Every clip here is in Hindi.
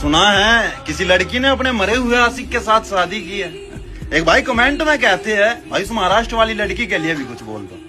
सुना है किसी लड़की ने अपने मरे हुए आशिक के साथ शादी की है। एक भाई कमेंट में कहते हैं भाई उस महाराष्ट्र वाली लड़की के लिए भी कुछ बोल दो।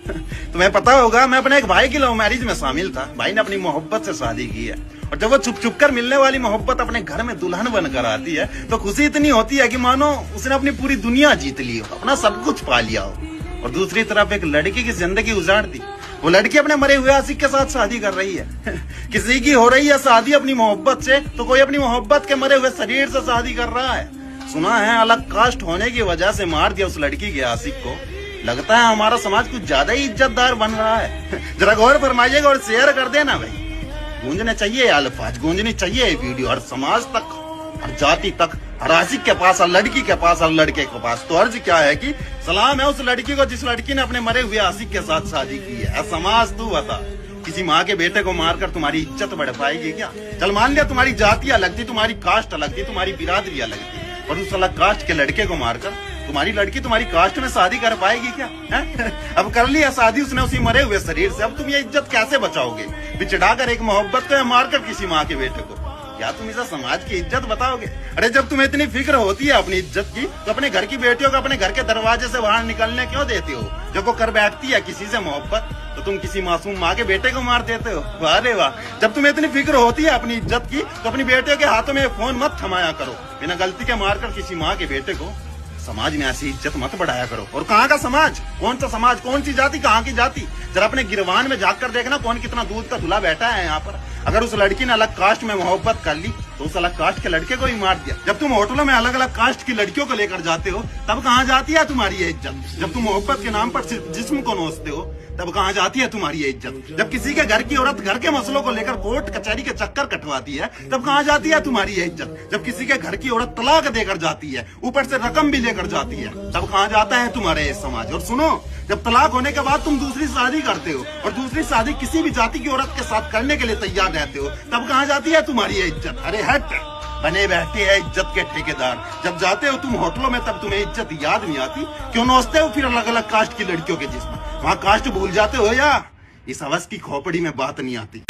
तुम्हें पता होगा मैं अपने एक भाई की लव मैरिज में शामिल था। भाई ने अपनी मोहब्बत से शादी की है और जब वो छुप छुप कर मिलने वाली मोहब्बत अपने घर में दुल्हन बनकर आती है तो खुशी इतनी होती है कि मानो उसने अपनी पूरी दुनिया जीत ली हो, अपना सब कुछ पा लिया हो। और दूसरी तरफ एक लड़की की जिंदगी उजाड़ दी। वो लड़की अपने मरे हुए आशिक के साथ शादी कर रही है। किसी की हो रही है शादी अपनी मोहब्बत से तो कोई अपनी मोहब्बत के मरे हुए शरीर से शादी कर रहा है। सुना है अलग कास्ट होने की वजह से मार दिया उस लड़की के आशिक को। लगता है हमारा समाज कुछ ज्यादा ही इज्जतदार बन रहा है। जरा गौर फरमाइएगा और शेयर कर देना भाई। गूंजने चाहिए अल्फाज, गूंजनी चाहिए ये वीडियो हर समाज तक, हर जाति तक, हर आशिक के पास, हर लड़की के पास, हर लड़के के पास। तो अर्ज क्या है कि सलाम है उस लड़की को जिस लड़की ने अपने मरे हुए आशिक के साथ शादी की है। समाज तू बता, किसी माँ के बेटे को मारकर तुम्हारी इज्जत बढ़ पाएगी क्या? चल मान लिया तुम्हारी जाति अलग थी, तुम्हारी कास्ट अलग थी, तुम्हारी बिरादरी अलग थी, और उस अलग कास्ट के लड़के को मारकर तुम्हारी लड़की तुम्हारी कास्ट में शादी कर पाएगी क्या? अब कर लिया शादी उसने उसी मरे हुए शरीर से, अब तुम ये इज्जत कैसे बचाओगे? बिछड़ाकर एक मोहब्बत को या मारकर किसी माँ के बेटे को? क्या तुम इसे समाज की इज्जत बताओगे? अरे जब तुम्हें इतनी फिक्र होती है अपनी इज्जत की तो अपने घर की बेटियों को अपने घर के दरवाजे से बाहर निकलने क्यों देते हो? जब वो कर बैठती है किसी से मोहब्बत तो तुम किसी मासूम माँ के बेटे को मार देते हो। वाह रे वाह। जब तुम्हें इतनी फिक्र होती है अपनी इज्जत की तो अपनी बेटियों के हाथों में फोन मत थमाया करो। बिना गलती के मारकर किसी माँ के बेटे को। समाज में ऐसी इज्जत मत बढ़ाया करो। और कहाँ का समाज, कौन सा समाज, कौन सी जाति, कहाँ की जाति? जरा अपने गिरवान में जाकर देखना कौन कितना दूध का धुला बैठा है यहाँ पर। अगर उस लड़की ने अलग कास्ट में मोहब्बत कर ली तो उस अलग कास्ट के लड़के को ही मार दिया। जब तुम होटलों में अलग अलग कास्ट की लड़कियों को लेकर जाते हो तब कहाँ जाती है तुम्हारी ये इज्जत? जब तुम मोहब्बत के नाम पर सिर्फ जिस्म को नोचते हो तब कहाँ जाती है तुम्हारी ये इज्जत? जब किसी के घर की औरत घर के मसलों को लेकर कोर्ट कचहरी के चक्कर कटवाती है तब कहाँ जाती है तुम्हारी ये इज्जत? जब किसी के घर की औरत तलाक देकर जाती है, ऊपर से रकम भी लेकर जाती है, तब कहाँ जाता है तुम्हारा ये समाज? और सुनो, जब तलाक होने के बाद तुम दूसरी शादी करते हो और दूसरी शादी किसी भी जाति की औरत के साथ करने के लिए तैयार रहते हो तब कहाँ जाती है तुम्हारी ये इज्जत? अरे हट, बने बैठे हैं इज्जत के ठेकेदार। जब जाते हो तुम होटलों में तब तुम्हें इज्जत याद नहीं आती? क्यों नोचते हो फिर अलग अलग कास्ट की लड़कियों के जिस्म? वहाँ कास्ट भूल जाते हो या इस हवस की खोपड़ी में बात नहीं आती?